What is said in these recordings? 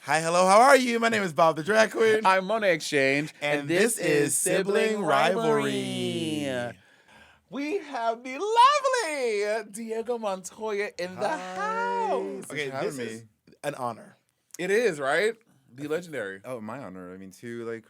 Hi, hello, how are you? My name is Bob the Drag Queen. I'm Monét Exchange, and this is Sibling Rivalry. We have the lovely Diego Montoya in the house. Okay, this is an honor. It is, right? The legendary. Oh, my honor. I mean, two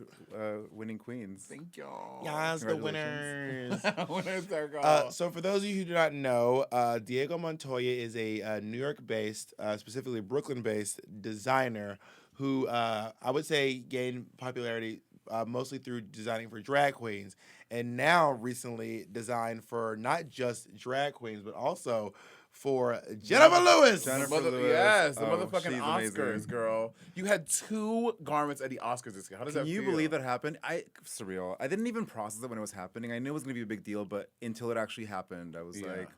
winning queens. Thank y'all. Yes, the winners. Winners circle. So for those of you who do not know, Diego Montoya is a New York-based, specifically Brooklyn-based designer who I would say gained popularity mostly through designing for drag queens, and now recently designed for not just drag queens, but also for Jennifer Lewis. Yes, the Oh, motherfucking she's Oscars, amazing. girl. You had 2 garments at the Oscars this year. How does that Can you feel? believe that happened? Surreal. I didn't even process it when it was happening. I knew it was going to be a big deal, but until it actually happened, I was like,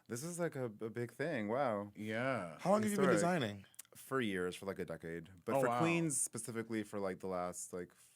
this is like a big thing. Wow. Yeah. How long have you been designing? For years, for like a decade. But Oh, for wow. queens, specifically for like the last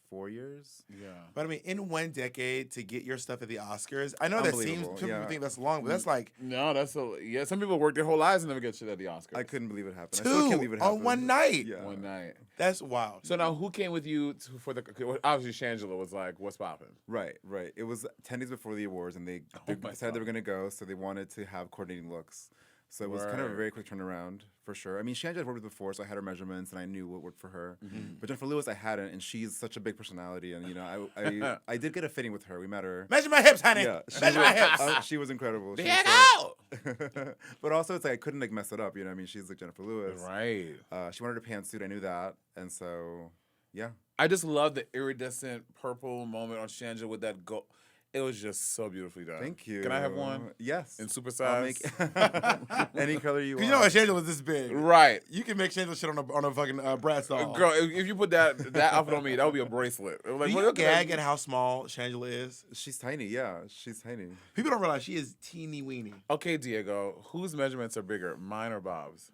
4 years. Yeah. But I mean, in one decade to get your stuff at the Oscars, I know that seems, Unbelievable, some people yeah. think that's long, but that's like No, that's some people work their whole lives and never get shit at the Oscars. I couldn't believe it happened. I still can't believe it two happened. on one night. Yeah. One night. That's wild. So now, who came with you for the? Obviously, Shangela was like, "What's poppin'?" Right. It was 10 days before the awards, and they my decided they God. were going to go, so they wanted to have coordinating looks. So it was kind of a Word. very quick turnaround, for sure. I mean, Shangela had worked with before, so I had her measurements, and I knew what worked for her. Mm-hmm. But Jennifer Lewis, I hadn't, and she's such a big personality, and, I did get a fitting with her. We met her. Measure my hips, honey. Yeah, Measure my hips. she was incredible. She Diego! was but also, it's like I couldn't mess it up. You know what I mean? She's like Jennifer Lewis. Right. She wanted a pantsuit. I knew that, and so yeah. I just love the iridescent purple moment on Shangela with that gold. It was just so beautifully done. Thank you. Can I have one? Yes. In super I'll size? make any color you want. You know what, Shangela was this big. Right. You can make Shangela shit on a fucking brass doll. Girl, if you put that outfit on me, that would be a bracelet. Like, Do what you else can I- gag at how small Shangela is? She's tiny, yeah. She's tiny. People don't realize she is teeny weeny. Okay, Diego, whose measurements are bigger, mine or Bob's?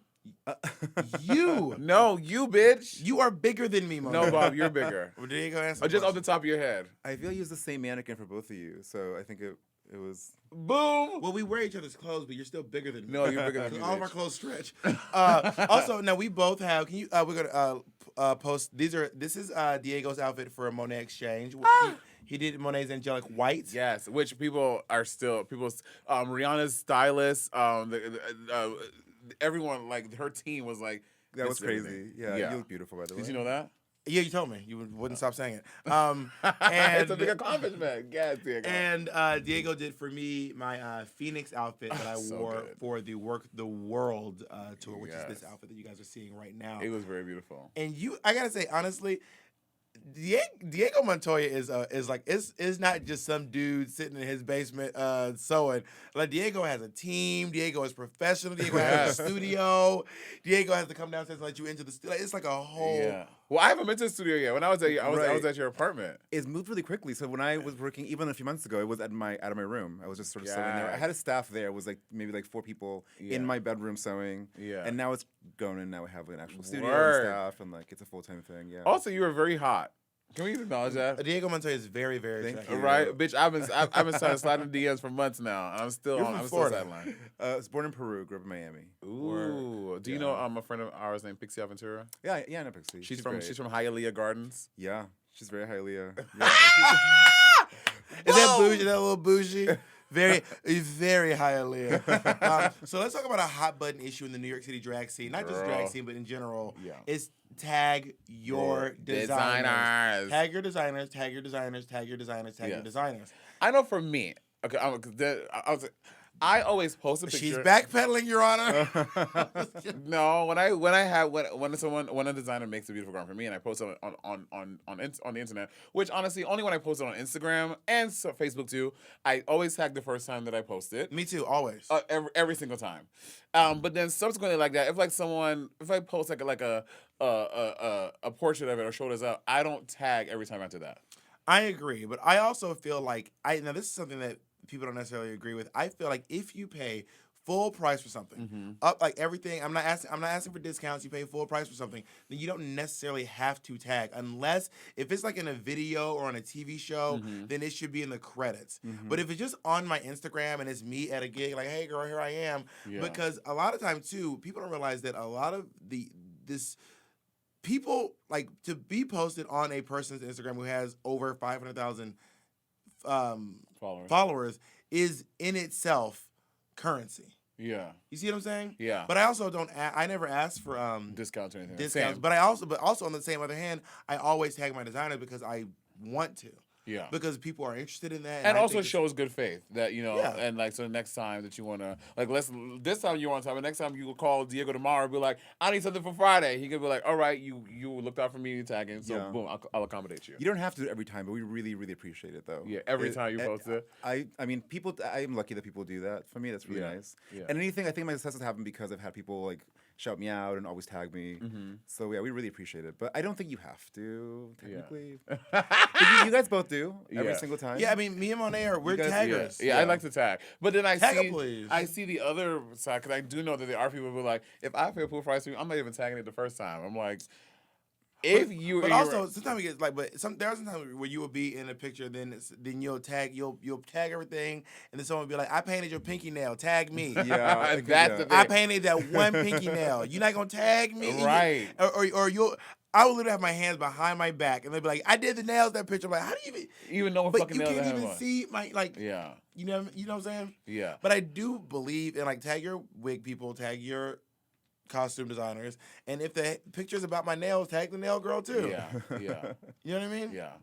You. No, you bitch. You are bigger than me, Mo. No, Bob, you're bigger. Well, there you go. Answer Or just off the top of your head. I feel I used the same mannequin for both of you, so I think it was. Boom. Well, we wear each other's clothes, but you're still bigger than me. No, you're bigger than me. All of our bitch. clothes stretch. Also, now we both have. Can you? We're gonna post. This is Diego's outfit for a Monét Exchange. He did Monet's angelic white. Yes, which people are still Rihanna's stylist, everyone like her team was like That was this is crazy. everything. Yeah, you look beautiful, by the way. Did you know that? Yeah, you told me you wouldn't stop saying it. It's a big accomplishment. Yes, Diego. And Diego did for me my Phoenix outfit that I So wore good. for the Work the World tour, which is Yes. this outfit that you guys are seeing right now. It was very beautiful. And I gotta say honestly, Diego Montoya is not just some dude sitting in his basement sewing. Like Diego has a team. Diego is professional. Diego has a studio. Diego has to come downstairs and let you into the studio. It's like a whole. Yeah. Well, I haven't been to the studio yet. When I was at I was at your apartment. It's moved really quickly. So when I was working, even a few months ago, it was out of my room. I was just sort of sewing there. I had a staff there. It was like maybe like 4 people in my bedroom sewing. Yeah. And now it's grown, and now we have an actual studio Word. and staff, and like it's a full-time thing. Yeah. Also, you were very hot. Can we acknowledge that? Diego Montoya is very, very Thank attractive. you. Right, bitch. I've been trying to slide in DMs for months now, and I'm still You're from I'm Florida. still sidelined. I was born in Peru, grew up in Miami. Ooh. Do you know a friend of ours named Pixie Aventura? Yeah, I know Pixie. She's great. from Hialeah Gardens. Yeah, she's very Hialeah. Is that bougie? Is that a little bougie? Very, very Hialeah. So let's talk about a hot button issue in the New York City drag scene. Not just drag Girl. scene, but in general. Yeah. It's tag your designers. Designers. Tag your designers, tag your designers, tag your designers, tag your Yes. designers. I know for me. Okay, I always post a picture. She's backpedaling, Your Honor. No, when a designer makes a beautiful garment for me, and I post it on the internet, which honestly only when I post it on Instagram and Facebook too, I always tag the first time that I post it. Me too, always. Every single time. But then subsequently like that, if I post like a portrait of it or shoulders up, I don't tag every time after that. I agree, but I also feel like now this is something that people don't necessarily agree with. I feel like if you pay full price for something, up like everything, I'm not asking for discounts. You pay full price for something, then you don't necessarily have to tag, unless if it's like in a video or on a TV show, then it should be in the credits. But if it's just on my Instagram and it's me at a gig, like, hey girl, here I am, because a lot of times too, people don't realize that a lot of people like to be posted on a person's Instagram who has over 500,000 followers is in itself currency. Yeah. You see what I'm saying? Yeah. But I also I never ask for Discounts or anything. discounts. Same. But also on the same other hand, I always tag my designers because I want to. Yeah. Because people are interested in that. And I also think shows good faith that, Yeah. and like, so the next time that you want to, like, this time you want to, but next time you will call Diego tomorrow and be like, I need something for Friday. He could be like, all right, you looked out for me tagging, so boom, I'll accommodate you. You don't have to do it every time, but we really, really appreciate it, though. Yeah, every time you post it. I mean, I'm lucky that people do that. For me, that's really nice. Yeah. And anything, I think my success has happened because I've had people, like, shout me out and always tag me. So, yeah, we really appreciate it. But I don't think you have to, technically. But you guys both do, every single time. Yeah, I mean, me and Monét we're guys- taggers. Yeah, I like to tag. But then Tag 'em, please. I see the other side, because I do know that there are people who are like, if I pay a full price for you, I'm not even tagging it the first time. I'm like, But also sometimes it gets like, there are some times where you will be in a picture, then you'll tag everything, and then someone will be like, I painted your pinky nail, tag me. Yeah. That's the thing. I painted that one pinky nail. You're not gonna tag me, Right. Or you'll. I will literally have my hands behind my back, and they'll be like, "I did the nails that picture." I'm like, "How do you even know what But fucking you nails I can't have even on. see my like. Yeah. You know what I'm saying? Yeah. But I do believe in like tag your wig people, tag your costume designers, and if the picture's about my nails, tag the nail girl too. Yeah. Yeah. You know what I mean? Yeah.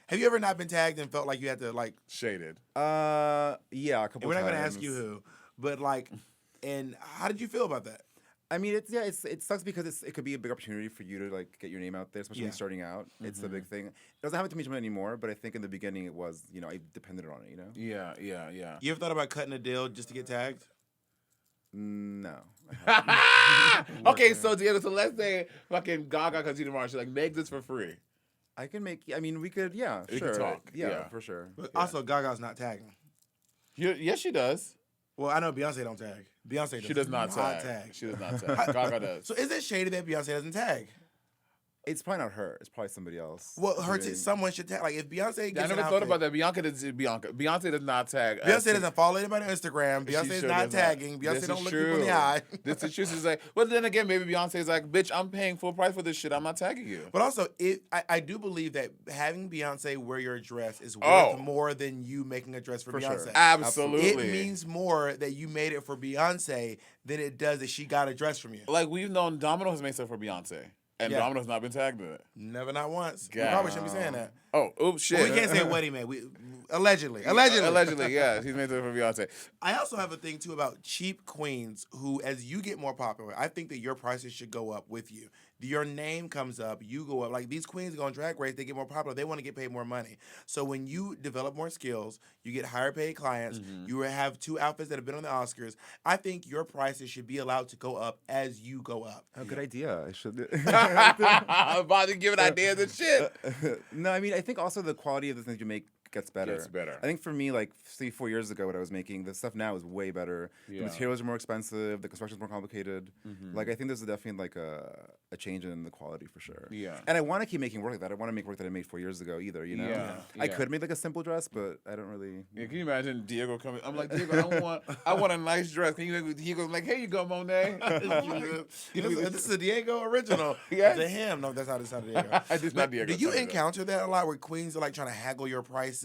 Have you ever not been tagged and felt like you had to like? Shaded. Yeah, a couple And we're not times. gonna ask you who, but like, and how did you feel about that? I mean, it sucks because it could be a big opportunity for you to like get your name out there, especially when you're starting out. It's a big thing. It doesn't happen to me too much anymore, but I think in the beginning it was, I depended on it, Yeah. Yeah. Yeah. You ever thought about cutting a deal just to get tagged? No. Okay, so Diego, so let's say fucking Gaga comes to you tomorrow. She's like, make this for free. I can make. I mean, we could. Yeah, We sure. could talk, Yeah, yeah. for sure. But Yeah. also, Gaga's not tagging. Yes, she does. Well, I know Beyonce don't tag. Beyonce She does not tag. She does not tag. Gaga does. So is it shady that Beyonce doesn't tag? It's probably not her. It's probably somebody else. Well, I mean, someone should tag. Like if Beyonce I gets never an thought outfit, about that. Beyonce does not tag. Beyonce doesn't follow anybody on Instagram. She Beyonce's sure not does not. tagging. This Beyonce is don't look people in the true. eye. This is true. She's like, but then again, maybe Beyonce's like, bitch, I'm paying full price for this shit. I'm not tagging you. But also, I do believe that having Beyonce wear your dress is worth Oh. more than you making a dress for Beyonce. sure. Absolutely. It means more that you made it for Beyonce than it does that she got a dress from you. Like we've known Domino has made stuff for Beyonce. And Yeah. Domino's not been tagged in it. Never, not once. We God. probably shouldn't be saying that. Oh, oops, shit. Well, we can't say what he made. Allegedly. Allegedly, yeah. He's made it for Beyonce. I also have a thing too about cheap queens who, as you get more popular, I think that your prices should go up with you. Your name comes up, you go up. Like these queens go on Drag Race, they get more popular, they want to get paid more money. So when you develop more skills, you get higher paid clients, you have 2 outfits that have been on the Oscars, I think your prices should be allowed to go up as you go up. Oh, good idea. I should. I'm about to give it ideas and shit. No, I mean, I think also the quality of the things you make gets better. Gets better. I think for me, like, say 4 years ago, what I was making, the stuff now is way better. Yeah. The materials are more expensive. The construction's more complicated. Like, I think there's definitely like a change in the quality for sure. Yeah. And I want to keep making work like that. I want to make work that I made 4 years ago either. You know. Yeah. I Yeah. could make like a simple dress, but I don't really. Yeah, can you imagine Diego coming? I'm like, Diego, I want a nice dress. Can you? He goes like, here you go, Monet. This is a Diego original. Yes. To him. No, that's not Diego. It's not Diego. Do you Sorry, encounter that a lot where queens are like trying to haggle your prices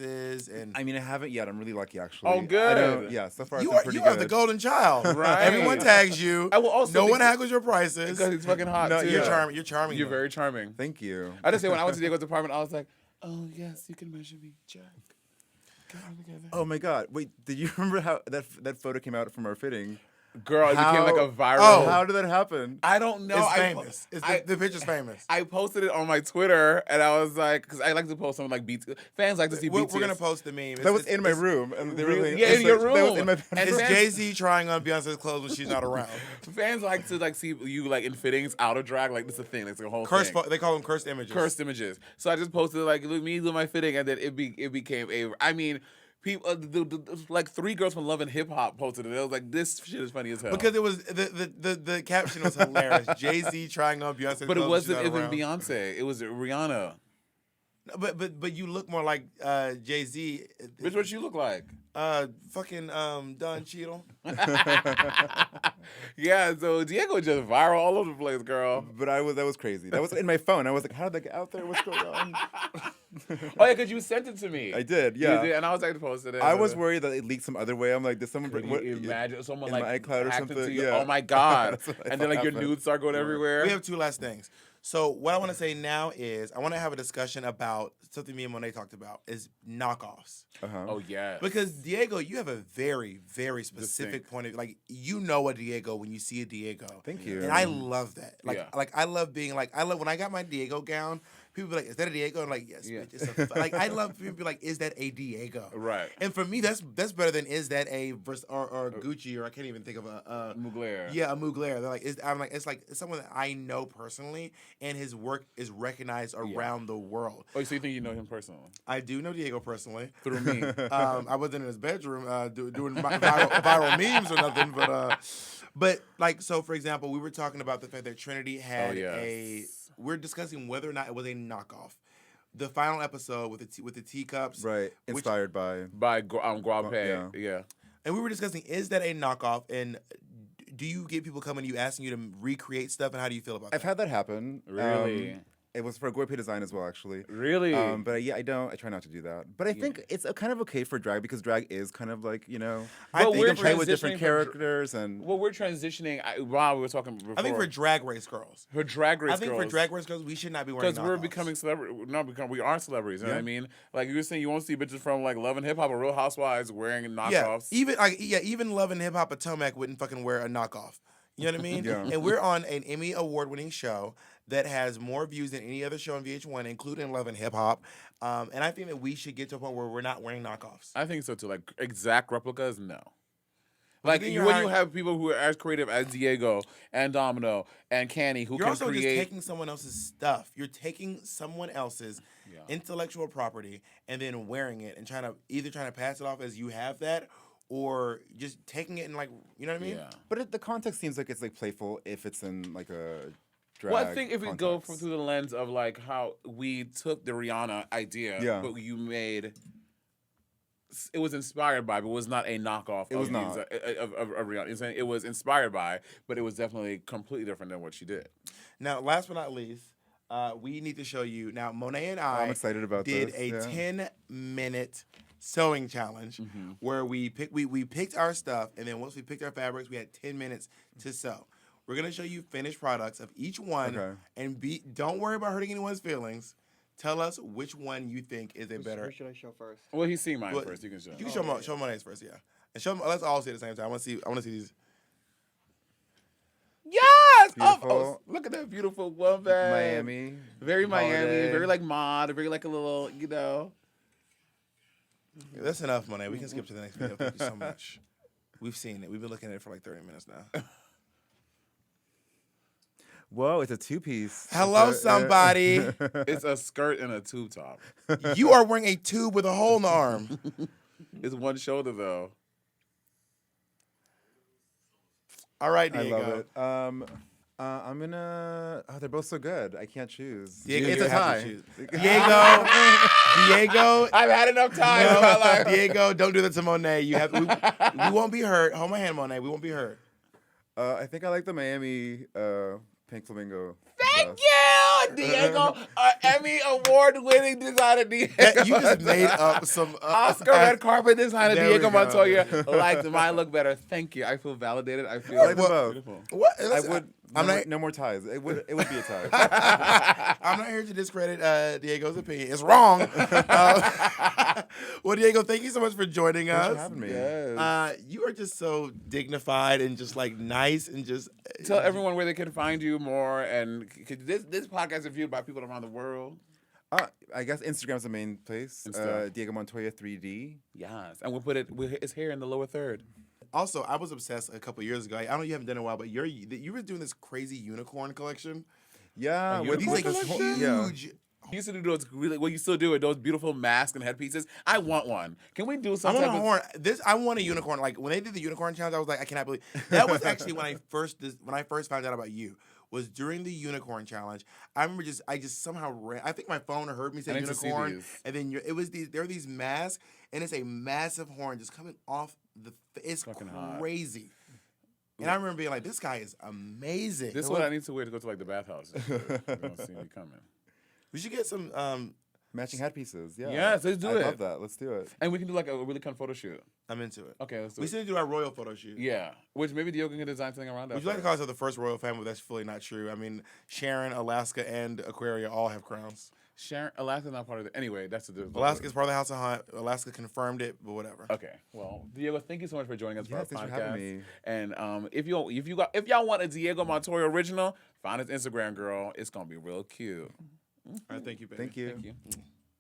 and I mean, I haven't yet. I'm really lucky, actually. Oh, good. I don't, yeah, so far you it's been are pretty you good. are the golden child. Right. Everyone tags you. I will also no be- one haggles your prices. Because he's fucking hot No, too. You're yeah. charming. You're charming. You're though. very charming. Thank you. I just say when I went to Diego's apartment, I was like, oh yes, you can measure me, Jack. Get them together. Oh my God! Wait, did you remember how that photo came out from our fitting? Girl, it became like a viral. Oh. How did that happen? I don't know. It's I famous. I- The picture's famous. I posted it on my Twitter, and I was like, because I like to post something like BT. Fans like to see We're BTS. gonna post the meme. That was in my room, and they Really? really Yeah, in your That was room. in my And It's fans- Jay-Z trying on Beyonce's clothes when she's not around. Fans like to like see you like in fittings out of drag. Like this is a thing. It's a whole Cursed. thing. They call them cursed images. Cursed images. So I just posted like look me do my fitting, and then it became a. I mean. People, like 3 girls from Love and Hip Hop posted it. It was like, this shit is funny as hell. Because it was the caption was hilarious. Jay-Z trying on Beyonce's But it clothes when she's wasn't not even around. Beyonce. It was Rihanna. But you look more like Jay-Z. Bitch, what you look like? Fucking Don Cheadle. Yeah, so Diego just viral all over the place, girl. But that was crazy. That was in my phone. I was like, how did that get out there? What's going on? Oh yeah, because you sent it to me. I did, You yeah. did, and I was like to post it. I was worried that it leaked some other way. I'm like, did someone Could bring you imagine someone in like my iCloud or hacked something? into you? Yeah. Oh my god! That's what I And then thought like your happened. nudes start going everywhere. We have 2 last things. So what I want to say now is I want to have a discussion about something me and Monet talked about is knockoffs. Uh-huh. Oh yeah. Because Diego, you have a very, very specific point of like you know a Diego when you see a Diego. Thank you. And I love that. Like Yeah. I love being like I love when I got my Diego gown, people be like, is that a Diego? I'm like, yes, Yeah. bitch. It's like I love people be like, is that a Diego? Right. And for me that's better than is that a or Gucci or I can't even think of a Mugler. yeah, a Mugler. They're like, it's like it's someone that I know personally, and his work is recognized around the world. Oh, so you think you know him personally? I do know Diego personally. Through me. I wasn't in his bedroom doing viral memes or nothing, but like so. For example, we were talking about the fact that Trinity had yes. we're discussing whether or not it was a knockoff. The final episode with the teacups, Right. Inspired by. By Guape. Yeah. Yeah. and we were discussing is that a knockoff, and do you get people coming to you asking you to recreate stuff, and how do you feel about I've that? had that happen. Really? It was for Goipe Design as well, actually. Really? But yeah, I try not to do that. But I think it's kind of okay for drag because drag is kind of like, you know, I Well, think you we're can play with transitioning different from characters and. Well, we're transitioning. While we were talking before. I think for Drag Race girls. for drag race I think girls, for Drag Race girls, we should not be wearing because we're knockoffs. becoming celebrity. We are celebrities. You know what I Yeah. mean? Like you were saying, you won't see bitches from like Love and Hip Hop or Real Housewives wearing knockoffs. Even Love and Hip Hop Potomac wouldn't fucking wear a knockoff. You know what I mean? Yeah. And we're on an Emmy award-winning show that has more views than any other show on VH1, including Love and Hip Hop. And I think that we should get to a point where we're not wearing knockoffs. I think so too. Like exact replicas, no. Well, Like then when you're you hiring- have people who are as creative as Diego and Domino and Canny who You're can also just create. taking someone else's stuff. You're taking someone else's Yeah. intellectual property and then wearing it and trying to pass it off as you have that, or just taking it and like, you know what I mean? Yeah. But the context seems like it's like playful if it's in like a drag. Well, I think if we go context. through the lens of like how we took the Rihanna idea, Yeah. but you made it was inspired by, but was not a knockoff. It was of not. of Rihanna. You're saying it was inspired by, but it was definitely completely different than what she did. Now, last but not least, we need to show you. Now, Monet and I'm excited about did this, a yeah. 10-minute sewing challenge where we picked our stuff, and then once we picked our fabrics, we had 10 minutes to sew. We're gonna show you finished products of each one, and don't worry about hurting anyone's feelings. Tell us which one you think is a better. Who should I show first? Well, he's seen mine first. You can show. You can show Monet's first, yeah. And show them. Let's all see it at the same time. I want to see these. Yes! Beautiful. Look at that beautiful woman. Miami. Very Miami. Holiday. Very like mod. Very like a little, That's enough, Monet. We can skip to the next video. Thank you so much. We've seen it. We've been looking at it for like 30 minutes now. Whoa, it's a two-piece. Hello, somebody. It's a skirt and a tube top. You are wearing a tube with a hole in the arm. It's one shoulder though. All right, I Diego. love it. I'm gonna. Oh, they're both so good. I can't choose. Diego, It's you a have to tie. choose. Diego. I've had enough time in my life. Diego, don't do that to Monet. We won't be hurt. Hold my hand, Monet. We won't be hurt. I think I like the Miami pink flamingo. Thank you, Diego, Emmy award-winning designer Diego. You just made up some Oscar red carpet designer There we Diego go. Montoya liked mine look better. Thank you. I feel validated. I feel I like them both. beautiful. What? I would. I'm not. No more ties. It would be a tie. I'm not here to discredit Diego's opinion. It's wrong. Well, Diego, thank you so much for joining Thanks us. for having me. Yes. You are just so dignified and just like nice and just Tell everyone where they can find you more, and this podcast is viewed by people around the world. I guess Instagram's the main place. Insta. Diego Montoya 3D. Yes, and we'll put it's here in the lower third. Also, I was obsessed a couple years ago. I know you haven't done it in a while, but you were doing this crazy unicorn collection. Yeah, with These Unicorn like collection? huge. You used to do those you still do it, those beautiful masks and headpieces. I want one. Can we do I something? want a horn. I want a unicorn. Like when they did the unicorn challenge, I was like, I cannot believe that was actually when I first found out about you. Was during the unicorn challenge. I remember I just somehow ran. I think my phone heard me say I need to see unicorn, these. and then there were these masks, and it's a massive horn just coming off it's Fucking hot. crazy. And I remember being like, this guy is amazing. This is what I need to wear to go to like the bathhouse. You don't see me coming. We should get some. Matching headpieces. Yeah. Yes, let's do I it. love that. Let's do it. And we can do like a really fun photo shoot. I'm into it. Okay, let's do We it. should do our royal photo shoot. Yeah, which maybe Diego can design something around that. Would you like to for call us. us the first royal family? But that's fully not true. I mean, Sharon, Alaska, and Aquaria all have crowns. Sharon, Alaska's not part of it. Anyway, that's the Alaska's part of the House of Hunt. Alaska confirmed it, but whatever. Okay. Well, Diego, thank you so much for joining us for our Thanks for podcast. having me. And if y'all want a Diego Montoya original, find his Instagram, girl. It's gonna be real cute. All right, thank you, baby. Thank you. Thank you.